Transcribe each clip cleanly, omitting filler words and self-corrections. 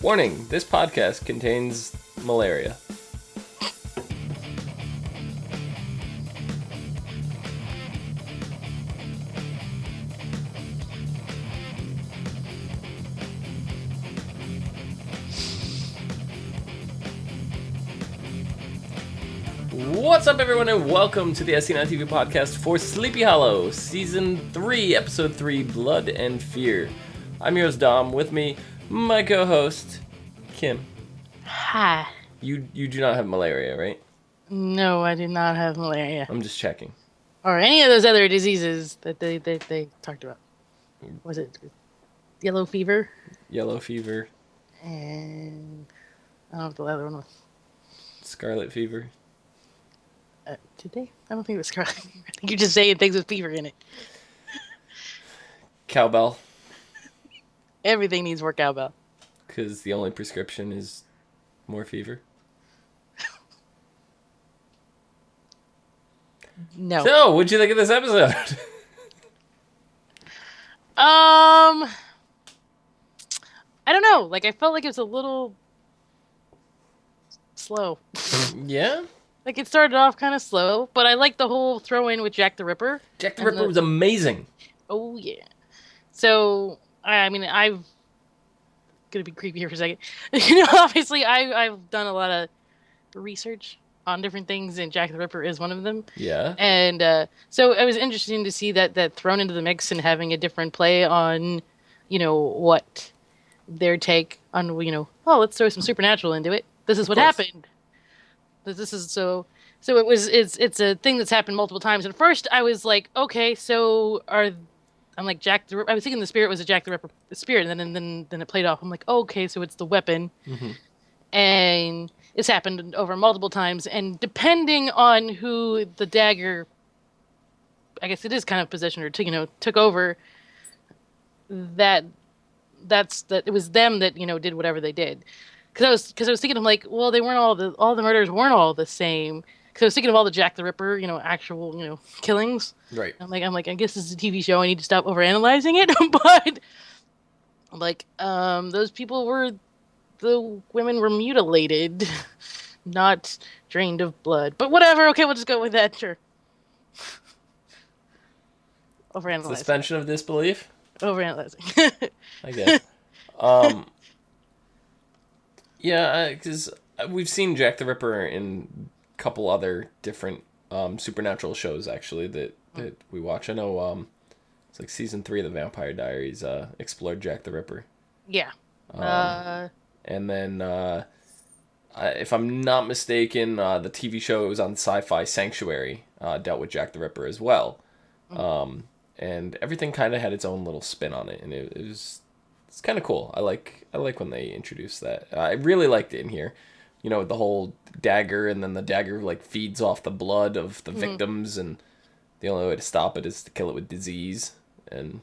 Warning, this podcast contains malaria. What's up, everyone, and welcome to the ASOTV podcast for Sleepy Hollow, Season 3, Episode 3, Blood and Fear. I'm yours, Dom. With me, my co-host, Kim. Hi. You do not have malaria, right? No, I did not have malaria. I'm just checking. Or any of those other diseases that they talked about. Was it yellow fever? Yellow fever. And I don't know what the other one was. Scarlet fever. Did they? I don't think it was scarlet fever. I think you're just saying things with fever in it. Cowbell. Everything needs more cowbell. Because the only prescription is more fever. No. So, what'd you think of this episode? I don't know. Like, I felt like it was a little slow. Yeah? Like, it started off kind of slow, but I liked the whole throw-in with Jack the Ripper. Jack the Ripper was amazing. Oh, yeah. So, I'm gonna be creepy here for a second. Obviously, I've done a lot of research on different things, and Jack the Ripper is one of them. Yeah. And so it was interesting to see that thrown into the mix and having a different play on, what their take on, let's throw some supernatural into it. This is what happened. This is so it's a thing that's happened multiple times. And at first I was like, okay, I'm like Jack the Ripper. I was thinking the spirit was a Jack the Ripper spirit, and then it played off. I'm like, oh, okay, so it's the weapon. Mm-hmm. And it's happened over multiple times, and depending on who the dagger, I guess it is kind of possession or took over, that it was them that did whatever they did. Because I was thinking, I'm like, well, they weren't all the murders weren't all the same. Because I was thinking of all the Jack the Ripper, actual killings. Right. I'm like, I guess this is a TV show. I need to stop overanalyzing it. But like, those people the women were mutilated, not drained of blood. But whatever. Okay, we'll just go with that. Sure. Overanalyzing. Suspension of disbelief. Overanalyzing. I guess. Yeah, because we've seen Jack the Ripper in a couple other different supernatural shows, actually, that we watch. I know it's like season 3 of the Vampire Diaries explored Jack the Ripper. Yeah. And then, if I'm not mistaken, the TV show it was on Sci-Fi Sanctuary dealt with Jack the Ripper as well. And everything kind of had its own little spin on it, and it's kind of cool. I like when they introduce that. I really liked it in here, the whole dagger, and then the dagger like feeds off the blood of the victims, and the only way to stop it is to kill it with disease. And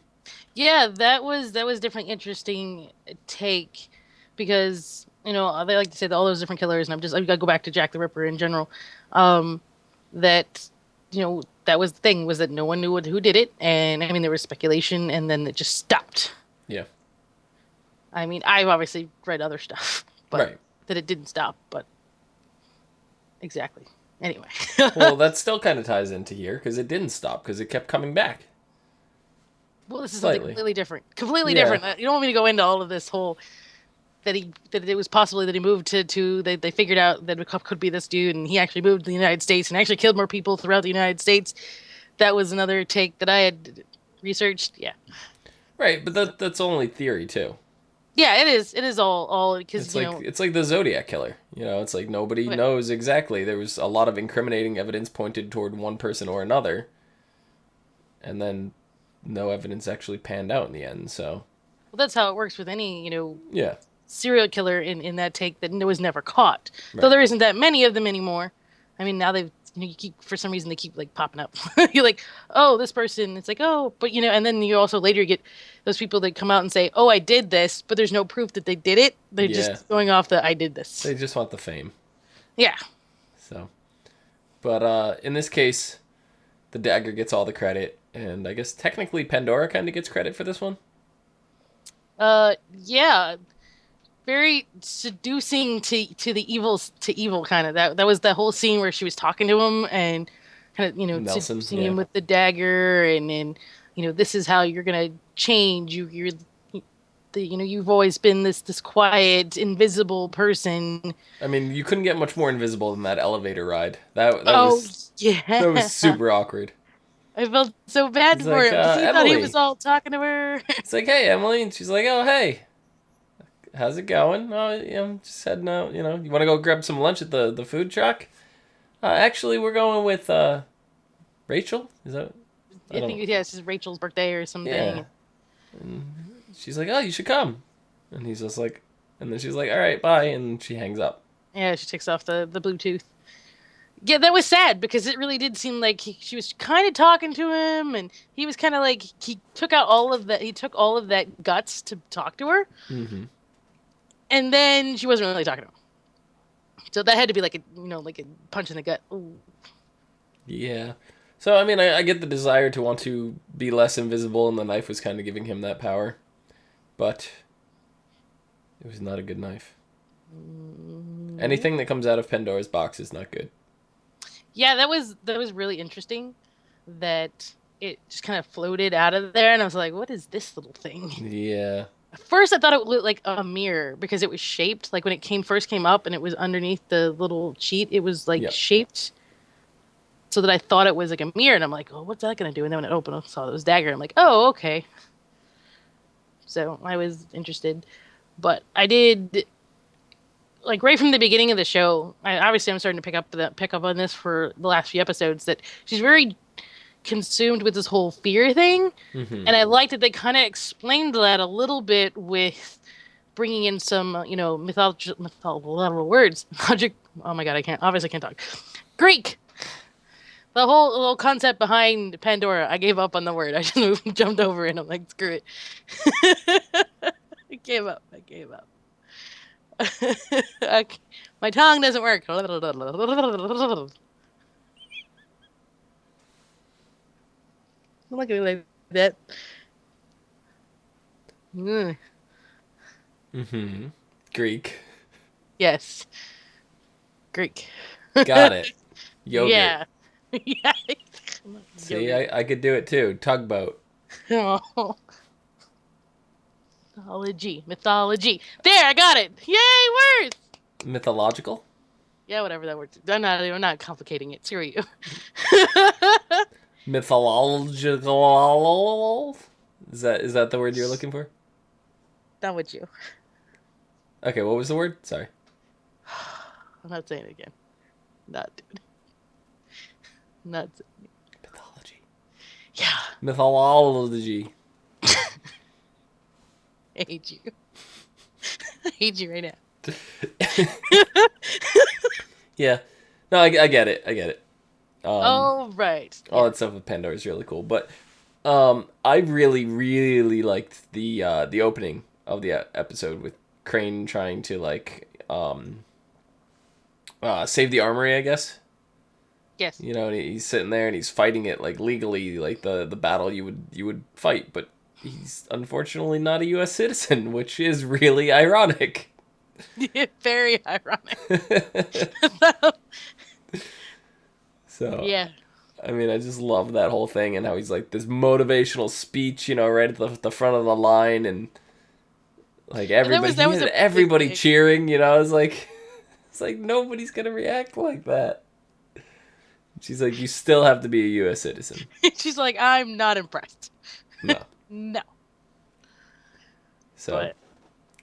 yeah, that was definitely interesting take, because they like to say that all those different killers, and I gotta go back to Jack the Ripper in general. That that was the thing, was that no one knew who did it, and I mean there was speculation, and then it just stopped. Yeah. I mean, I've obviously read other stuff, but right. That it didn't stop, but exactly. Anyway. Well, that still kind of ties into here, because it didn't stop, because it kept coming back. Well, this is something completely different. Completely different. You don't want me to go into all of this whole that it was possibly that he moved to they figured out that it could be this dude, and he actually moved to the United States and actually killed more people throughout the United States. That was another take that I had researched. Yeah. Right, but that's only theory too. Yeah, it is. It is all because it's like the Zodiac killer. It's like nobody knows exactly. There was a lot of incriminating evidence pointed toward one person or another, and then no evidence actually panned out in the end. So, well, that's how it works with any yeah, serial killer in that take that was never caught. Right. Though there isn't that many of them anymore. I mean, now they've for some reason they keep like popping up. You're like, oh, this person. It's like, oh, but and then you also later get those people that come out and say, oh, I did this, but there's no proof that they did it. They're just going off the I did this. They just want the fame. Yeah. So, but in this case, the dagger gets all the credit, and I guess technically Pandora kind of gets credit for this one. Yeah. very seducing to the evils to evil kind of. That was the whole scene where she was talking to him and kind of Nelson, seducing yeah. him with the dagger, and then this is how you're gonna change. You're the you've always been this quiet invisible person. I mean, you couldn't get much more invisible than that elevator ride. That Oh was yeah. that was super awkward. I felt so bad He's for like, him because he thought he was Emily. all talking to her. It's like, hey, Emily, and she's like, oh, hey, how's it going? Oh, I'm just heading out. You want to go grab some lunch at the food truck? Actually, we're going with Rachel. Is that? I I don't. think, yeah, it's just Rachel's birthday or Yeah. something. And she's like, oh, you should come. And he's just like, and then she's like, all right, bye, and she hangs up. Yeah, she takes off the Bluetooth. Yeah, that was sad because it really did seem like she was kind of talking to him, and he was kind of like he took out all of that. He took all of that guts to talk to her, Mm-hmm. and then she wasn't really talking to him. So that had to be like a like a punch in the gut. Ooh. Yeah. So I mean, I get the desire to want to be less invisible, and the knife was kind of giving him that power, but it was not a good knife. Anything that comes out of Pandora's box is not good. Yeah, that was really interesting. That it just kind of floated out of there, and I was like, "What is this little thing?" Yeah. At first, I thought it looked like a mirror because it was shaped like when it first came up, and it was underneath the little sheet. It was like Yep. shaped so that I thought it was like a mirror, and I'm like, "Oh, what's that gonna do?" And then when it opened, I saw it was dagger. I'm like, "Oh, okay." So I was interested, but I did like right from the beginning of the show. Obviously I'm starting to pick up on this for the last few episodes that she's very consumed with this whole fear thing, Mm-hmm. and I liked that they kind of explained that a little bit with bringing in some mythological words. Logic. Oh my god, I can't. Obviously, can't talk. Greek. The whole little concept behind Pandora. I gave up on the word. I just jumped over it. And I'm like, screw it. I gave up. I gave up. My tongue doesn't work. Look at me like that. Mm, Mm-hmm. Greek. yes, Greek. Got it. Yogurt. Yeah, yeah. See, Yogurt. I could do it too. Tugboat. Oh, mythology. There, I got it. Yay, words. Mythological? Yeah, whatever that word. I'm not complicating it. Screw you. Mythological? Is that the word you're looking for? Not with you. Okay, what was the word? Sorry. I'm not saying it again. Not dude. Not. Mythology. Yeah, Mythology. I hate you. I hate you right now. Yeah. No, I get it. I get it. Oh right. All Yeah. that stuff with Pandora is really cool, but I really really liked the opening of the episode with Crane trying to like save the armory, I guess. Yes. And he's sitting there and he's fighting it like legally, like the battle you would fight, but he's unfortunately not a U.S. citizen, which is really ironic. Very ironic. So, Yeah. I mean, I just love that whole thing and how he's like this motivational speech, right at the front of the line, and like everybody, That he was had a big everybody thing. cheering. It's like nobody's gonna react like that. She's like, you still have to be a U.S. citizen. She's like, I'm not impressed. No. No. So But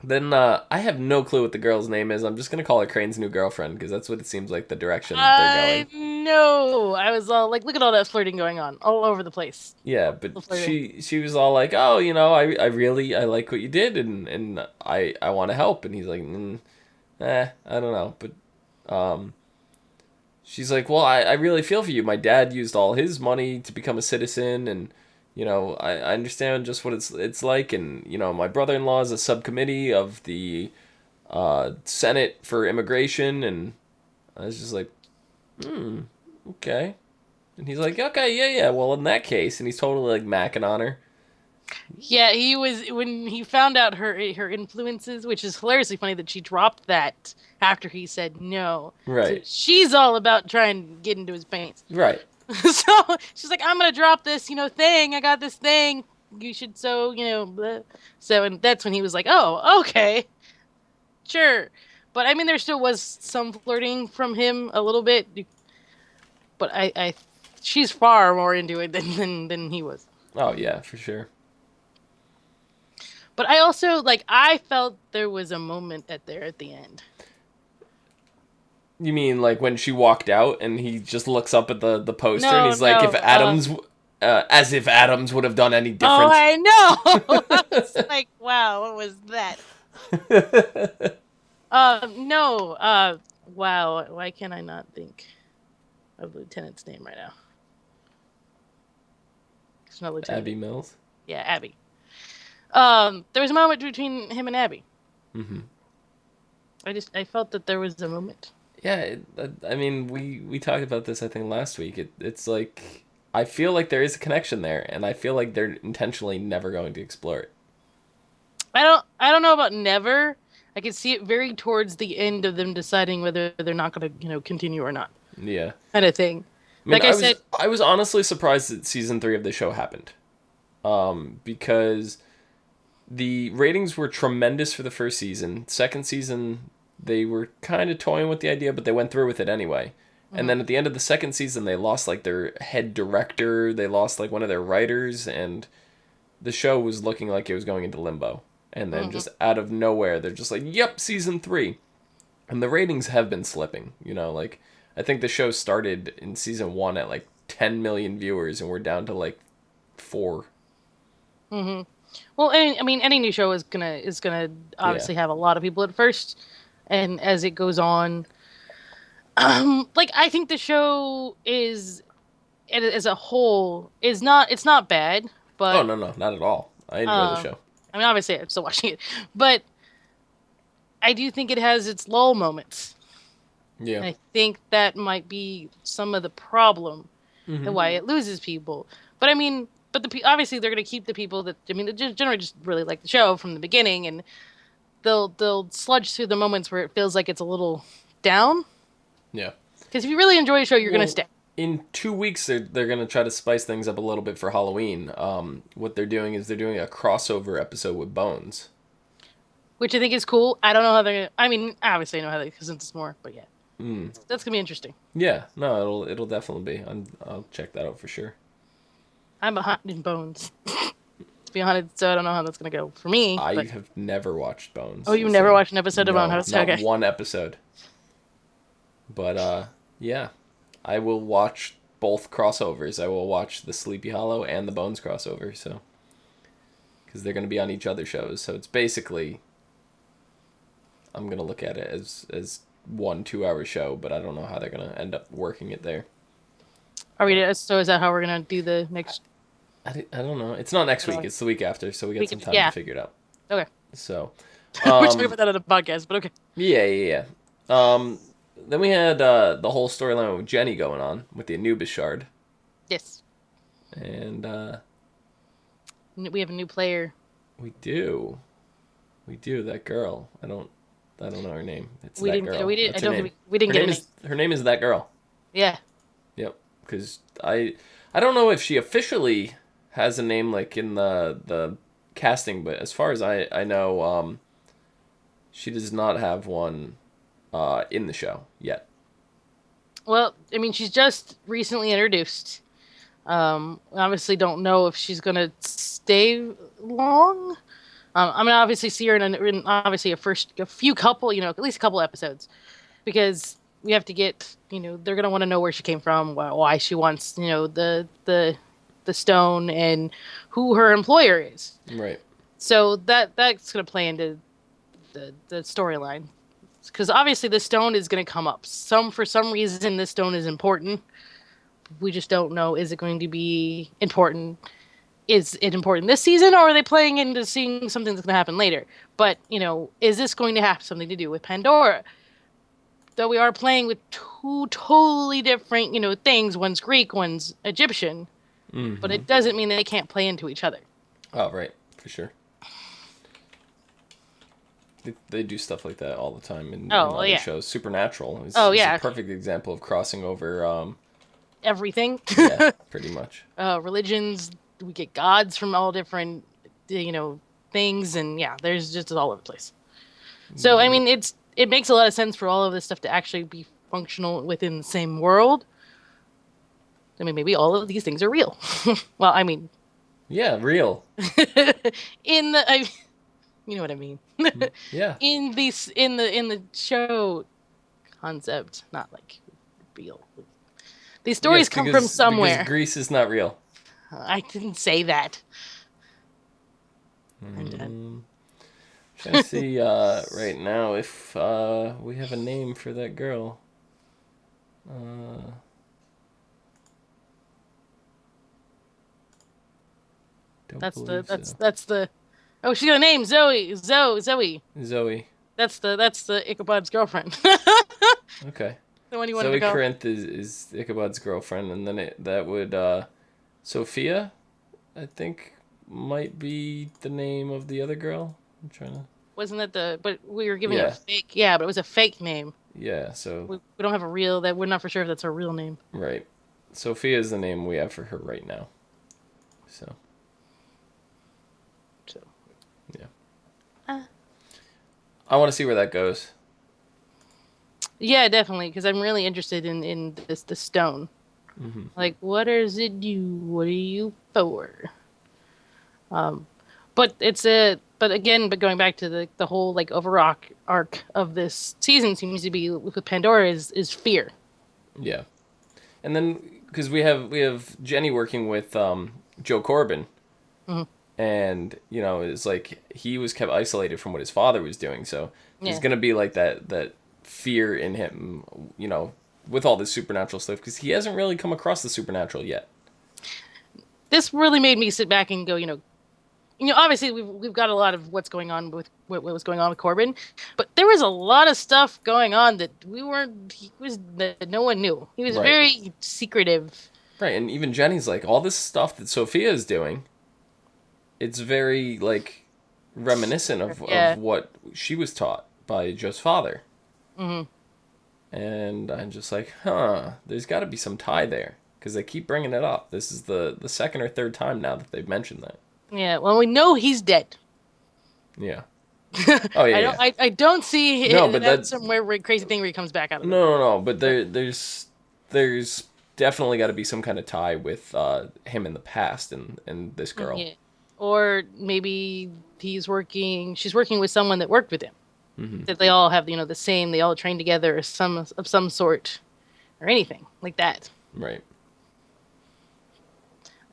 then I have no clue what the girl's name is. I'm just gonna call her Crane's new girlfriend because that's what it seems like the direction they're I going. know. I was all like, look at all that flirting going on all over the place. Yeah, The but flirting. she was all like, oh, I really I like what you did, and I want to help, and he's like, I don't know, but she's like, well, I really feel for you. My dad used all his money to become a citizen, and I understand just what it's like, and my brother-in-law is a subcommittee of the Senate for immigration, and I was just like, okay. And he's like, okay, yeah, yeah. Well, in that case, and he's totally like macking on her. Yeah, he was when he found out her influences, which is hilariously funny that she dropped that after he said no. So Right. she's all about trying to get into his pants. Right. So she's like, I'm gonna drop this, thing. I got this thing. You should blah. So and that's when he was like, oh, okay, sure. But I mean, there still was some flirting from him a little bit. But she's far more into it than he was. Oh yeah, for sure. But I also I felt there was a moment at the end. You mean like when she walked out and he just looks up at the poster and No, he's like, if no. Adams, as if Adams would have done any Oh, different. I know. I was like, wow, what was that? No. Wow. Why can't I not think of the lieutenant's name right now? It's not lieutenant. Abby Mills. Yeah, Abby. There was a moment between him and Abby. Mm-hmm. I felt that there was a moment. Yeah, I mean, we talked about this I think last week. It's like I feel like there is a connection there, and I feel like they're intentionally never going to explore it. I don't know about never. I could see it very towards the end of them deciding whether they're not going to, continue or not. Yeah, Kind of thing. I mean, Like I said, I was honestly surprised that season 3 of the show happened, because the ratings were tremendous for the first season. Second season, they were kind of toying with the idea, but they went through with it anyway. And then at the end of the second season, they lost like their head director, they lost like one of their writers, and the show was looking like it was going into limbo. And then just out of nowhere, they're just like, "Yep, season 3." And the ratings have been slipping. Like I think the show started in season 1 at like 10 million viewers, and we're down to like 4. well, I mean, any new show is gonna Yeah. obviously have a lot of people at first, and as it goes on, I think the show is, as a whole, it's not bad, Oh but no, no, not at all. I enjoy the um, show. I mean, obviously, I'm still watching it, but I do think it has its lull moments. Yeah. And I think that might be some of the problem and Mm-hmm. why it loses people. But I mean, obviously they're going to keep the people that they generally just really like the show from the beginning, and they'll sludge through the moments where it feels like it's a little down. Yeah. Because if you really enjoy a show, you're going to Well, stay. in 2 weeks, they're gonna try to spice things up a little bit for Halloween. What they're doing is they're doing a crossover episode with Bones. Which I think is cool. I don't know how they're. I mean, obviously I know how they because it's more, but yeah, that's gonna be interesting. Yeah, no, it'll definitely be. I'll check that out for sure. I'm behind in Bones, to be honest, so I don't know how that's gonna go for me. I But have never watched Bones. oh, you've never watched an episode of No, Bones? not Okay. one episode. But yeah, I will watch both crossovers. I will watch the Sleepy Hollow and the Bones crossover. So, because they're gonna be on each other's shows, so it's basically I'm gonna look at it as 1 2 hour show, but I don't know how they're gonna end up working it there. Are we? So is that how we're gonna do the next I don't know. It's not next week. It's the week after, so we got some time Yeah. to figure it out. Okay. So, We're talking about that on the podcast, but okay. yeah. Then we had the whole storyline with Jenny going on with the Anubis shard, Yes, and we have a new player. we do, that girl. I don't know her name. It's We that didn't. girl. We didn't. I That's her don't name. think we didn't Her get name a name. is her name is that girl. Yeah. Yep. Because I don't know if she officially has a name like in the casting, but as far as I know, she does not have one in the show yet. Well, I mean, she's just recently introduced. Obviously, don't know if she's gonna stay long. I'm gonna obviously see her in obviously a few couple, at least a couple episodes, because we have to get, they're gonna want to know where she came from, why she wants, the stone, and who her employer is. Right. So that's gonna play into the storyline, because obviously the stone is gonna come up. For some reason, this stone is important. We just don't know. Is it going to be important? Is it important this season, or are they playing into seeing something that's going to happen later? But, is this going to have something to do with Pandora? Though we are playing with two totally different, things. One's Greek, one's Egyptian. Mm-hmm. But it doesn't mean they can't play into each other. Oh, right, for sure. They do stuff like that all the time in Oh, well, other yeah. shows. Supernatural Oh, is a yeah. perfect example of crossing over. Everything. Yeah, pretty much. Religions, we get gods from all different, things, and yeah, there's just all over the place. So, I Yep. mean, it makes a lot of sense for all of this stuff to actually be functional within the same world. I mean, maybe all of these things are real. Well, I mean, Yeah, real. in the, I, you know what I mean. Yeah. In the show concept, not like real. These Yes, stories come from because somewhere. Greece is not real. I didn't say that. I'm done. Mm, trying to see right now if we have a name for that girl. Uh, don't That's the believe that's so. that's the. Oh, she got a name, Zoe. Zoe. Zoe. That's the Ichabod's girlfriend. Okay. The one you wanted to Zoe call. Corinth is Ichabod's girlfriend, and then that would Sophia, I think, might be the name of the other girl. I'm trying to. Wasn't that the? But we were giving it a Yeah, fake. Yeah, but it was a fake name. yeah. So We don't have a real. That we're not for sure if that's her real name. right, Sophia is the name we have for her right now. So So. yeah, Uh, I want to see where that goes. yeah, definitely, because I'm really interested in the stone. Hmm. Like, what does it do? What are you for? Um, but but going back to the whole like arc of this season seems to be with Pandora is fear. Yeah, and then because we have Jenny working with Joe Corbin, Hmm. and it's like he was kept isolated from what his father was doing, so there's Yeah, gonna be like that fear in him, with all this supernatural stuff because he hasn't really come across the supernatural yet. this really made me sit back and go, obviously we've got a lot of what's going on with what was going on with Corbin, but there was a lot of stuff going on that we weren't. He was that no one knew. He was Right, very secretive. right, and even Jenny's like all this stuff that Sophia is doing. It's very like reminiscent of Yeah. what she was taught by Joe's father. Hmm. And I'm just like, huh, there's got to be some tie there because they keep bringing it up. This is the second or third time now that they've mentioned that. Yeah. Well, we know he's dead. Yeah. Oh yeah, I don't. yeah. I don't No, see but that that somewhere crazy thing where he comes back out of the. no. But But there's definitely got to be some kind of tie with him in the past and this girl. yeah, or maybe She's working with someone that worked with him. Hmm. That they all have the same. They all train together, or some sort, or anything like that. Right.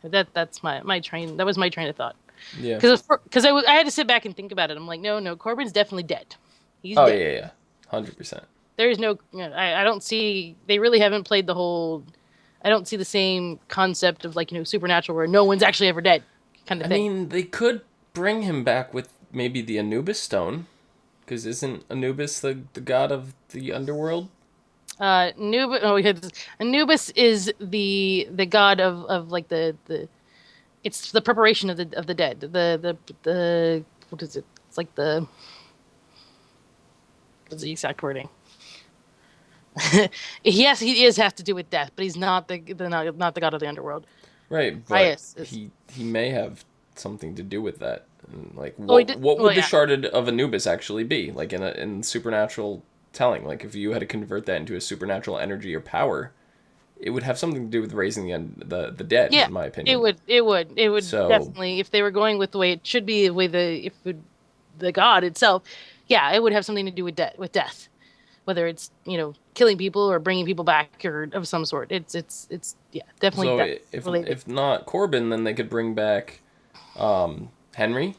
That's my train. That was my train of thought. Yeah. Because I had to sit back and think about it. I'm like, no, Corbin's definitely dead. He's Oh dead. yeah, yeah. 100%. There's no. I don't see. They really haven't played the whole. I don't see the same concept of like supernatural where no one's actually ever dead kind of I thing. mean, they could bring him back with maybe the Anubis stone. Because isn't Anubis the god of the underworld? Anubis. Oh, Anubis is the god of like the. It's the preparation of the dead. The what is it? It's like the. What's the exact wording? Yes, he is has to do with death, but he's not not the god of the underworld. Right, but Bias is. he may have something to do with that. And, like, Oh, he what did. what Well, would the yeah. sharded of Anubis actually be? Like in supernatural telling, like if you had to convert that into a supernatural energy or power, it would have something to do with raising the dead, Yeah, in my it opinion. would. It would So definitely, if they were going with the way it should be, the way the god itself, yeah, it would have something to do with death, whether it's killing people or bringing people back or of some sort. It's yeah, definitely so death related. if not Corbin, then they could bring back Henry.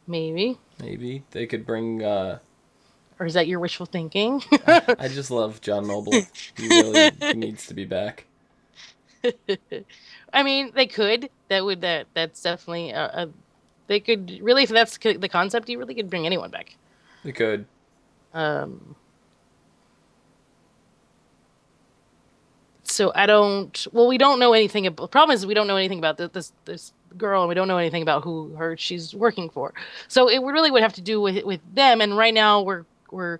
Maybe, Maybe they could bring. or is that your wishful thinking? I just love John Noble. He needs to be back. I mean, they could. That's definitely a. They could really, if that's the concept, you really could bring anyone back. They could. So I don't. Well, we don't know anything. The problem is we don't know anything about this girl, and we don't know anything about who she's working for. So it really would have to do with them. And right now we're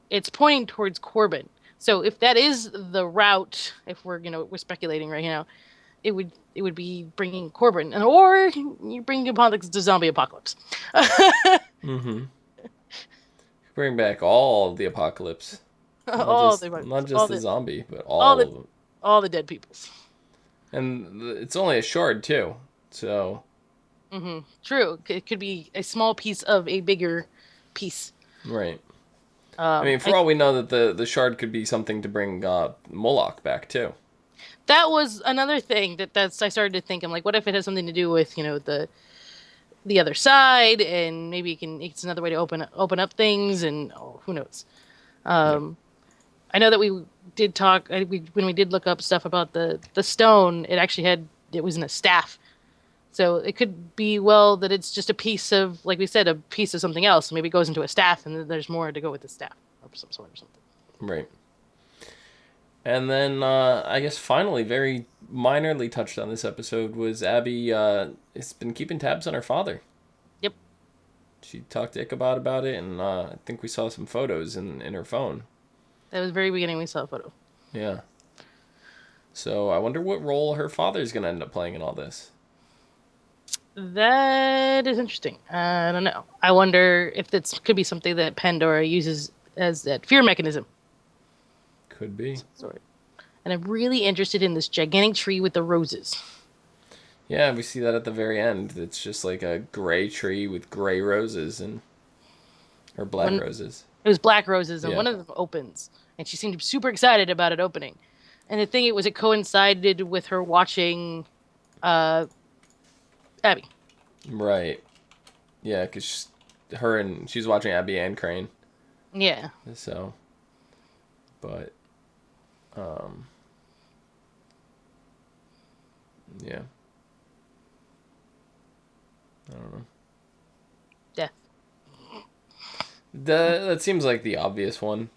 it's pointing towards Corbin. So if that is the route, if we're speculating right now, it would be bringing Corbin, or you bring upon the zombie apocalypse. Mm-hmm. Bring back all the apocalypse. Not all just the not just all the the zombie, but all all the of them. all the dead peoples. And it's only a shard too. So True. It could be a small piece of a bigger piece. right. I mean, for I all we know, that the shard could be something to bring Moloch back too. That was another thing that's I started to think. I'm like, what if it has something to do with the other side, and maybe it's another way to open up things, and who knows. Yep. I know that we did talk when we did look up stuff about the stone. It was in a staff, so it could be that it's just a piece of, like we said, a piece of something else. Maybe it goes into a staff, and then there's more to go with the staff of some sort or something. Right. And then I guess finally, very minorly touched on this episode, was Abby has been keeping tabs on her father. Yep. She talked to Ichabod about it, and I think we saw some photos in her phone. That was the very beginning we saw a photo. Yeah. So I wonder what role her father's going to end up playing in all this. That is interesting. I don't know. I wonder if this could be something that Pandora uses as that fear mechanism. Could be. Sorry. And I'm really interested in this gigantic tree with the roses. Yeah, we see that at the very end. It's just like a gray tree with gray roses or black roses. It was black roses, and Yeah. one of them opens, and she seemed super excited about it opening. And the thing it coincided with her watching Abby. Right. Yeah, because she's watching Abby and Crane. Yeah. So, but, yeah. I don't know. Death. That seems like the obvious one.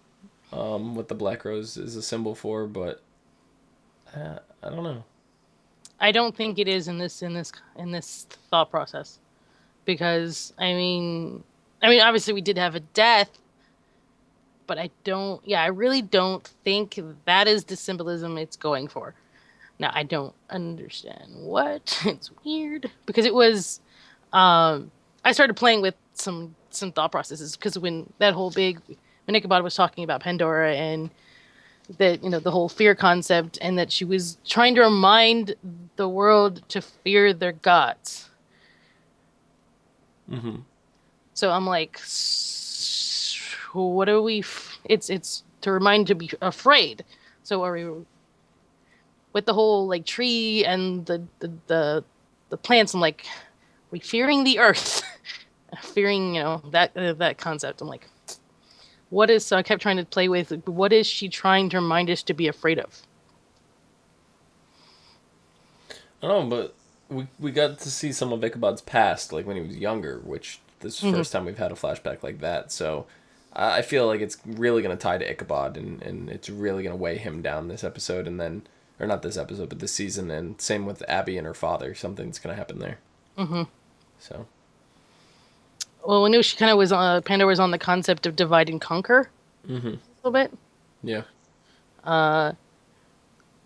What the black rose is a symbol for, but I don't know. I don't think it is in this thought process, because obviously we did have a death, but I really don't think that is the symbolism it's going for. Now, I don't understand what. It's weird because it was I started playing with some thought processes, because when Ichabod was talking about Pandora and the whole fear concept, and that she was trying to remind the world to fear their gods. Mm-hmm. So I'm like, what are we? It's to remind to be afraid. So are we with the whole like tree and the plants? I'm like, we fearing the earth, fearing that concept. I'm like, what is? So I kept trying to play with, what is she trying to remind us to be afraid of? I don't know, but we got to see some of Ichabod's past, like when he was younger, which this is the first time we've had a flashback like that. So I feel like it's really going to tie to Ichabod, and it's really going to weigh him down this episode, and then, or not this episode, but this season, and same with Abby and her father. Something's going to happen there. Mm-hmm. So. Well, we knew she kind of was Pandora was on the concept of divide and conquer a little bit. Yeah.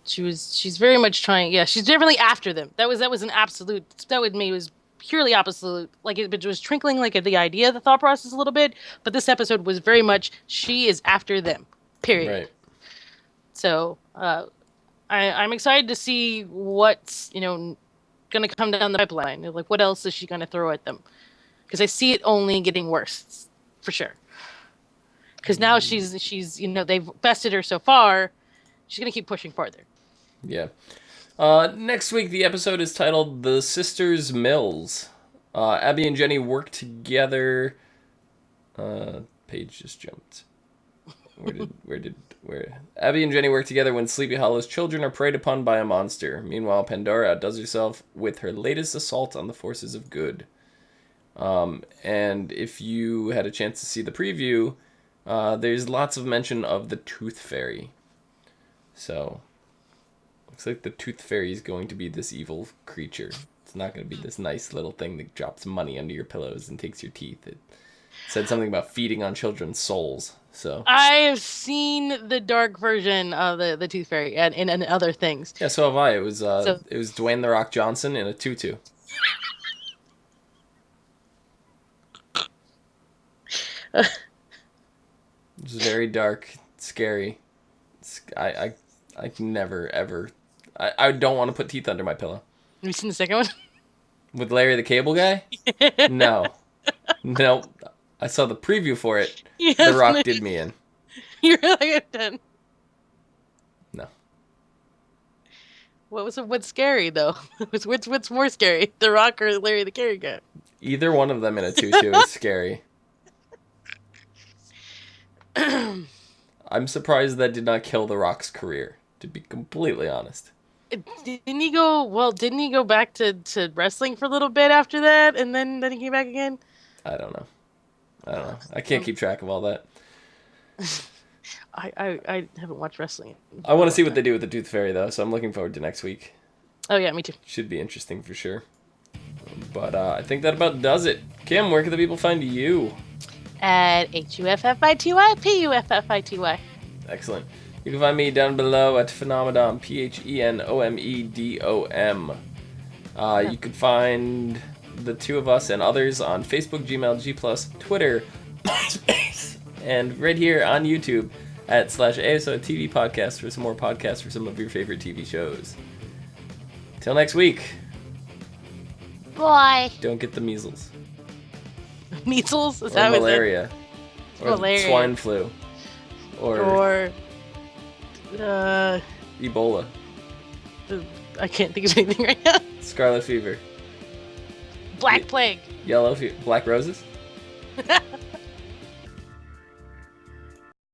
She's very much trying. Yeah, she's definitely after them. That was an absolute. That with me was purely opposite. Like it was trinkling like the idea, the thought process a little bit. But this episode was very much she is after them. Period. Right. So I'm excited to see what's going to come down the pipeline. Like, what else is she going to throw at them? Because I see it only getting worse, for sure. Because now she's they've bested her so far, she's gonna keep pushing farther. Yeah. Next week, the episode is titled "The Sisters Mills." Abby and Jenny work together. Page just jumped. Where? Abby and Jenny work together when Sleepy Hollow's children are preyed upon by a monster. Meanwhile, Pandora outdoes herself with her latest assault on the forces of good. And if you had a chance to see the preview, there's lots of mention of the Tooth Fairy. So Looks like the Tooth Fairy is going to be this evil creature. It's not going to be this nice little thing that drops money under your pillows and takes your teeth. It said something about feeding on children's souls. So I have seen the dark version of the Tooth Fairy and other things. yeah, so have I. It was So Dwayne the Rock Johnson in a tutu. It was very dark, scary. I can never ever. I don't want to put teeth under my pillow. have you seen the second one? With Larry the Cable Guy? No. Nope. I saw the preview for it. Yes, The Rock did me in. You're like a 10. No. What's scary though? What's more scary, The Rock or Larry the Carry Guy? Either one of them in a tutu is scary. I'm surprised that did not kill The Rock's career, to be completely honest. Didn't he go back to wrestling for a little bit after that, and then he came back again? I don't know. I can't keep track of all that. I haven't watched wrestling. I want to see what they do with the Tooth Fairy, though, so I'm looking forward to next week. Oh yeah, me too. Should be interesting for sure. But I think that about does it. Kim, where can the people find you? At HUFFITY, PUFFITY. Excellent. You can find me down below at Phenomedom, PHENOMEDOM. You can find the two of us and others on Facebook, Gmail, G+, Twitter, and right here on YouTube at /ASOTV podcast for some more podcasts for some of your favorite TV shows. Till next week. Bye. Don't get the measles. Measles? Is Or that malaria. Or malaria. swine flu. Or Ebola. I can't think of anything right now. Scarlet fever. Black plague. Yellow fever. Black roses?